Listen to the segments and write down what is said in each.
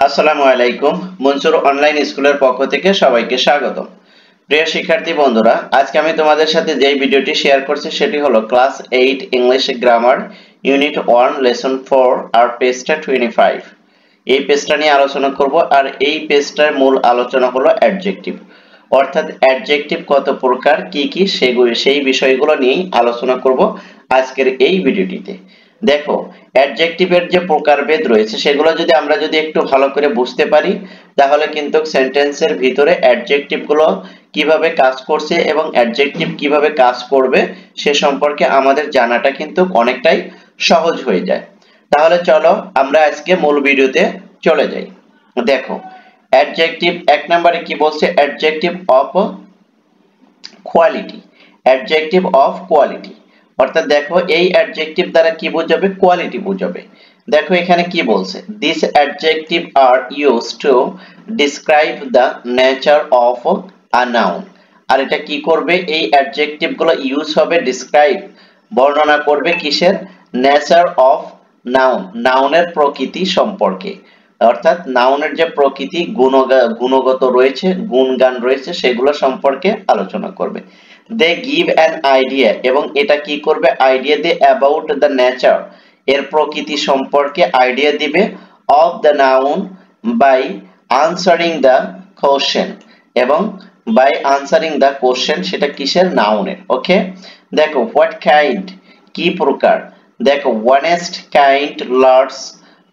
আসসালামু আলাইকুম। মনসুর অনলাইন স্কুলের পক্ষ থেকে সবাইকে স্বাগতম। প্রিয় শিক্ষার্থী বন্ধুরা, আজকে আমি তোমাদের সাথে যে ভিডিওটি শেয়ার করছি সেটি হলো class 8 English grammar unit 1 lesson 4 আর পেজটা 25। এই পেজটা নিয়ে আলোচনা করব আর এই পেজটার মূল আলোচনা হলো অ্যাডজেক্টিভ। অর্থাৎ অ্যাডজেক্টিভ কত প্রকার, কি কি সেই বিষয়গুলো নিয়েই আলোচনা করব আজকের এই ভিডিওটিতে। দেখো, অ্যাডজেক্টিভের যে প্রকারভেদ রয়েছে সেগুলো আমরা যদি একটু ভালো করে বুঝতে পারি তাহলে কিন্তু সেন্টেন্সের ভিতরে অ্যাডজেক্টিভ গুলো কিভাবে কাজ করছে এবং অ্যাডজেক্টিভ কিভাবে কাজ করবে সে সম্পর্কে আমাদের জানাটা কিন্তু অনেকটাই সহজ হয়ে যায়। তাহলে চলো আমরা আজকে মূল ভিডিওতে চলে যাই। দেখো, অ্যাডজেক্টিভ এক নম্বরে কি বলছে, adjective of quality. Adjective of quality অর্থাৎ দেখো এই অ্যাডজেক্টিভ দ্বারা কি বোঝাবে, কোয়ালিটি বোঝাবে। দেখো এখানে কি বলছে, this adjective are used to describe the nature of a noun. আর এটা কি করবে, এই অ্যাডজেক্টিভ গুলো ইউজ হবে ডিসক্রাইব, বর্ণনা করবে কিসের, নেচার অফ নাউন, নাউনের প্রকৃতি সম্পর্কে। অর্থাৎ নাউনের যে প্রকৃতি গুণগত রয়েছে, গুণগান রয়েছে সেগুলো সম্পর্কে আলোচনা করবে। দে গিভ অ্যান আইডিয়া, এবং এটা কি করবে, আইডিয়া দে অ্যাবাউট দ্য নেচার, এর প্রকৃতি সম্পর্কে আইডিয়া দিবে, of the noun by answering the question, এবং বাই আনসারিং দ্য কোশ্চেন সেটা কিসের, নাউনের। ওকে, দেখো হোয়াট কাইন্ড কি প্রকার, দেখো ওয়ানেস্ট, কাইন্ড, লার্জ,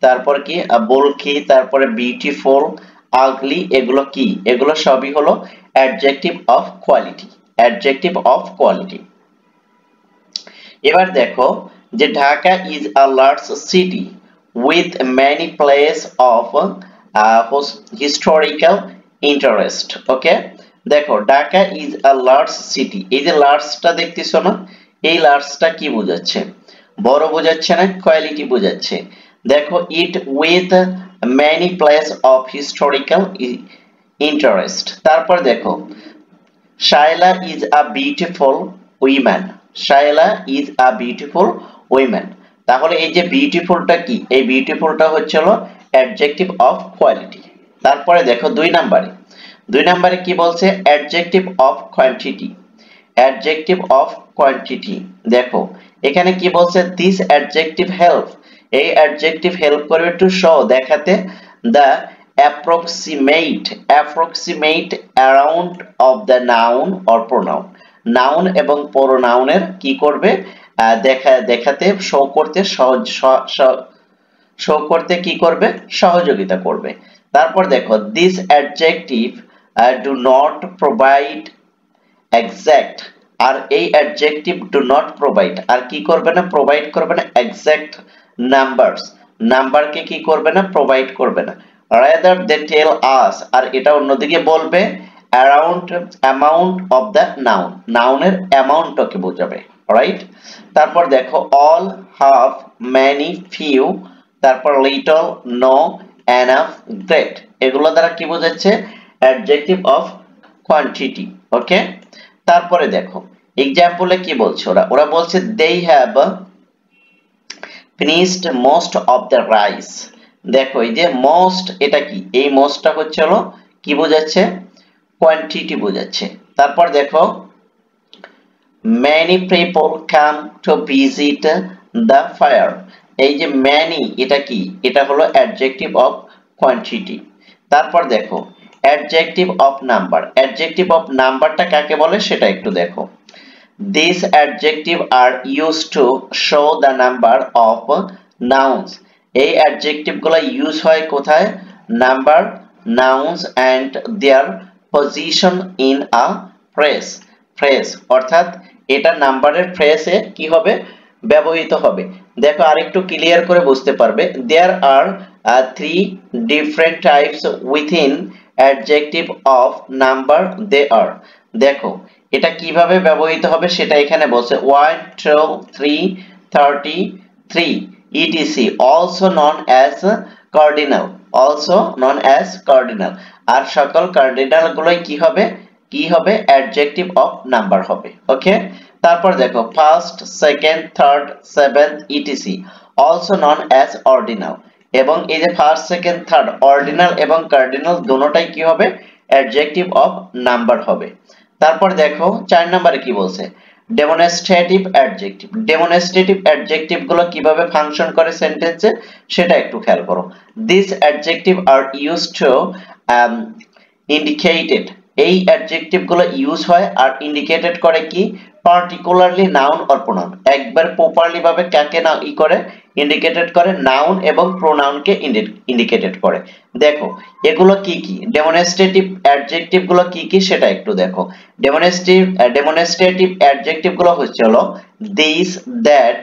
তারপর কি বলকি, তারপরে বিউটিফুল, আগলি, এগুলো কি, এগুলো সবই হলো adjective of quality. Adjective of quality. এবার দেখো যে Dhaka is a large city with many place of historical interest. Okay, দেখো Dhaka is a large city, এই যে লার্জটা দেখতেছো না, এই লার্জটা কি বোঝাচ্ছে, বড় বোঝাচ্ছে না কোয়ালিটি বোঝাচ্ছে। দেখো it with many place of historical interest. তারপর দেখো Shaila is a beautiful woman, Shaila is a beautiful woman. তাহলে এই যে বিউটিফুলটা কি, এই বিউটিফুলটা হচ্ছে হলো অ্যাডজেক্টিভ অফ কোয়ালিটি। তারপরে দেখো দুই নম্বরে কি বলছে, adjective of quantity. Adjective of quantity, দেখো এখানে কি বলছে, দিস অ্যাডজেক্টিভ হেল্প, এই অ্যাডজেক্টিভ হেল্প করবে টু শো, দেখাতে, the approximate around of the noun or pronoun, noun এবং প্রোনাউনের কি করবে, দেখাতে, শো করতে, শো করতে কি করবে, সহযোগিতা করবে। তারপর দেখো this adjective do not provide exact, আর এই অ্যাডজেক্টিভ ডু নট প্রোভাইড আর কি করবে না, প্রোভাইড করবে না এক্সাক্ট নাম্বারস, নাম্বারকে কি করবে না, প্রোভাইড করবে না। rather they tell us, আর এটা অন্যদিকে বলবে amount of the noun, নাউনের অ্যামাউন্টকে বোঝাবে, রাইট। তারপর দেখো all, half, many, few, তারপর little, no, enough, great, এগুলো দ্বারা কি বোঝাচ্ছে, অ্যাডজেক্টিভ অফ কোয়ান্টিটি। ওকে, তারপরে দেখো এক্সাম্পলে কি বলছে, ওরা বলছে they have finished most of the rice। দেখো এই যে মোস্ট, এটা কি, এই মোস্টটা হচ্ছে হলো কি বোঝাচ্ছে, কোয়ান্টিটি বোঝাচ্ছে। তারপর দেখো many people come to visit the fair, এই যে many এটা কি, এটা হলো অ্যাডজেক্টিভ অফ কোয়ান্টিটি। তারপর দেখো adjective of number, adjective of নাম্বারটা কাকে বলে সেটা একটু দেখো। These adjectives are used to show the number of nouns, এই অ্যাডজেক্টিভ গুলো ইউজ হয় কোথায়, number, nouns and their position in a phrase, অর্থাৎ এটা নাম্বারের ফ্রেজে কি হবে, ব্যবহৃত হবে। দেখো আরেকটু ক্লিয়ার করে বুঝতে পারবে, there are three different types within adjective of number they are। দেখো এটা কিভাবে ব্যবহৃত হবে সেটা এখানে বলছে, 1 2 3 33 etc, also known as cardinal, আর সকল কার্ডিনাল গুলোই কি হবে অ্যাডজেক্টিভ অফ নাম্বার হবে। ওকে, তারপর দেখো first, second, third, seventh etc, also known as ordinal, এবং এই যে ফার্স্ট সেকেন্ড থার্ড অর্ডিনাল এবং কার্ডিনাল দুটোটাই কি হবে অ্যাডজেক্টিভ অফ নাম্বার হবে তারপর দেখো 4 নম্বরে কি বলছে ডেমনস্ট্রেটিভ অ্যাডজেক্টিভ ডেমনস্ট্রেটিভ অ্যাডজেক্টিভ গুলো কিভাবে ফাংশন করে সেন্টেন্সে সেটা একটু খেয়াল করো this adjective are used two indicated এই অ্যাডজেক্টিভ গুলো ইউজ হয় আর ইন্ডিকেটেড করে কি পার্টিকুলারলি নাউন অর প্রোনাউন একবার প্রপারলি ভাবে কাকে না করে ইন্ডিকেটেড করে নাউন এবং প্রোনাউনকে ইন্ডিকেটেড করে দেখো এগুলো কি কি ডেমনস্ট্রেটিভ অ্যাডজেক্টিভ গুলো কি কি সেটা একটু দেখো ডেমনস্ট্রেটিভ অ্যাডজেক্টিভ গুলো হচ্ছে হলো দিস দ্যাট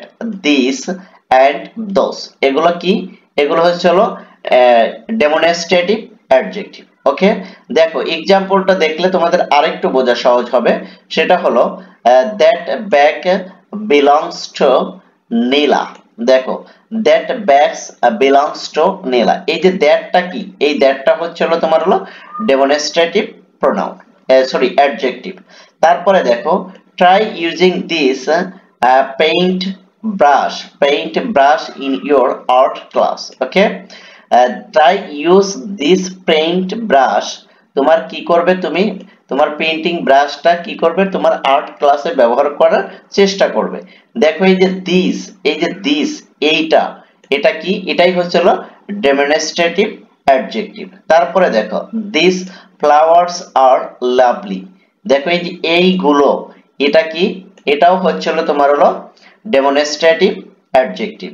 দিস এন্ড দোস এগুলো কি এগুলো হচ্ছে হলো ডেমনস্ট্রেটিভ অ্যাডজেক্টিভ ওকে দেখো एग्जांपलটা দেখলে তোমাদের আরেকটু বোঝা সহজ হবে সেটা হলো that bag belongs to নীলা দেখো that bags belongs to নীলা এই যে দ্যাটটা কি এই দ্যাটটা হচ্ছে হলো তোমার হলো ডেমনস্ট্রেটিভ প্রোনাউন সরি অ্যাডজেক্টিভ তারপরে দেখো try using this paint brush in your art class okay try use this paint brush তোমার কি করবে তুমি তোমার পেইন্টিং ব্রাশটা কি করবে তোমার আর্ট ক্লাসে ব্যবহার করার চেষ্টা করবে দেখো এই যে দিস এইটা এটা কি এটাই হচ্ছে হলো ডেমনস্ট্রেটিভ অ্যাডজেক্টিভ তারপরে দেখো দিস ফ্লাওয়ার্স আর লাভলি দেখো এই যে এইগুলো এটা কি এটাও হচ্ছে হলো তোমার হলো ডেমনস্ট্রেটিভ অ্যাডজেক্টিভ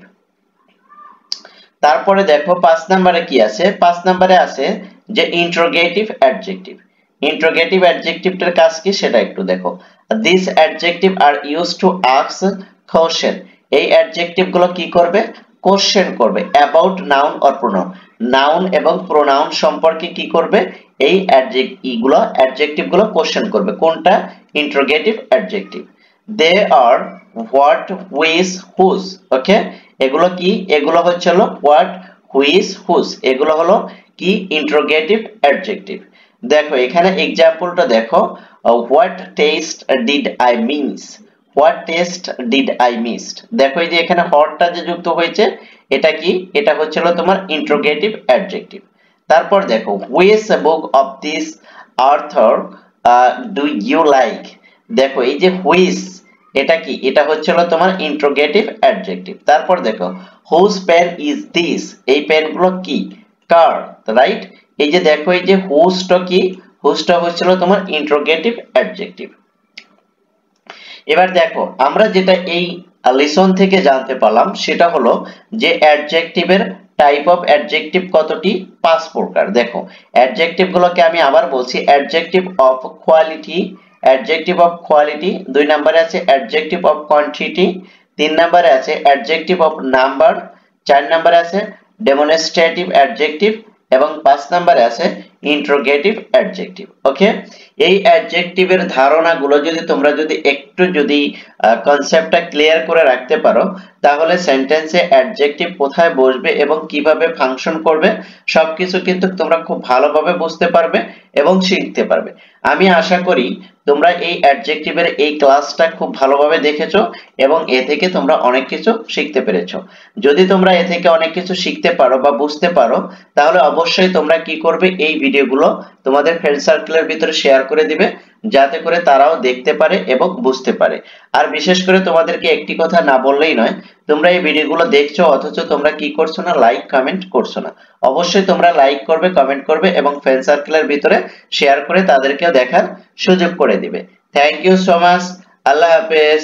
তারপরে দেখো 5 নম্বরে কি আছে 5 নম্বরে আছে যে ইন্টারোগেটিভ অ্যাডজেক্টিভ ইন্টারোগেটিভ অ্যাডজেক্টিভটার কাজ কি সেটা একটু দেখো this adjective are used to ask question এই অ্যাডজেক্টিভ গুলো কি করবে কোশ্চেন করবে about noun or pronoun noun এবং প্রোনাউন সম্পর্কে কি করবে এই অ্যাডজেক্টিভ গুলো কোশ্চেন করবে কোনটা interrogative adjective they are what which whose okay এগুলো কি এগুলো হচ্ছে হলো হোয়াট হুইচ হুজ এগুলো হলো কি ইন্টারোগেটিভ অ্যাডজেক্টিভ দেখো এখানে एग्जांपलটা দেখো what test did I miss what test did I missed দেখো এই যে এখানে হটটা যে যুক্ত হয়েছে এটা কি এটা হচ্ছে হলো তোমার ইন্টারোগেটিভ অ্যাডজেক্টিভ তারপর দেখো which book of this author do you like দেখো এই যে হুইচ এটা কি এটা হচ্ছে হলো তোমার ইন্টারোগেটিভ অ্যাডজেক্টিভ তারপর দেখো হুজ পেন ইজ দিস এই পেনগুলো কি কার রাইট এই যে দেখো এই যে হুজটা কি হুজটা হচ্ছে হলো তোমার ইন্টারোগেটিভ অ্যাডজেক্টিভ এবার দেখো আমরা যেটা এই লেসন থেকে জানতে পারলাম সেটা হলো যে অ্যাডজেক্টিভের টাইপ অফ অ্যাডজেক্টিভ কতটি 5 প্রকার দেখো অ্যাডজেক্টিভ গুলোকে আমি আবার বলছি adjective of quality adjective of quality 2 নম্বরে আছে অ্যাডজেক্টিভ অফ কোয়ান্টিটি 3 নম্বরে আছে অ্যাডজেক্টিভ অফ নাম্বার 4 নম্বরে আছে ডেমনস্ট্রেটিভ অ্যাডজেক্টিভ এবং 5 নম্বরে আছে ইন্টারোগেটিভ অ্যাডজেক্টিভ ওকে এই অ্যাডজেক্টিভের ধারণাগুলো যদি তোমরা একটু কনসেপ্টটা ক্লিয়ার করে রাখতে পারো তাহলে সেন্টেন্সে অ্যাডজেক্টিভ কোথায় বসবে এবং কিভাবে ফাংশন করবে সবকিছু কিন্তু তোমরা খুব ভালোভাবে বুঝতে পারবে এবং শিখতে পারবে আমি আশা করি তোমরা এই অ্যাডজেক্টিভের এই ক্লাসটা খুব ভালোভাবে দেখেছো এবং এ থেকে তোমরা অনেক কিছু শিখতে পেরেছো যদি তোমরা এ থেকে অনেক কিছু শিখতে পারো বা বুঝতে পারো তাহলে অবশ্যই তোমরা কি করবে এই ভিডিওগুলো তোমাদের ফ্রেন্ড সার্কেলের ভিতরে শেয়ার করে দিবে যাতে করে তারাও দেখতে পারে এবং বুঝতে পারে আর বিশেষ করে তোমাদেরকে একটি কথা না বললেই নয় তোমরা এই ভিডিওগুলো দেখছো অথচ তোমরা কি করছো না লাইক কমেন্ট করছো না অবশ্যই তোমরা লাইক করবে কমেন্ট করবে এবং ফ্রেন্ড সার্কেলের ভিতরে শেয়ার করে তাদেরকেও দেখার সুযোগ করে দিবে থ্যাংক ইউ সো মাচ আল্লাহ হাফেজ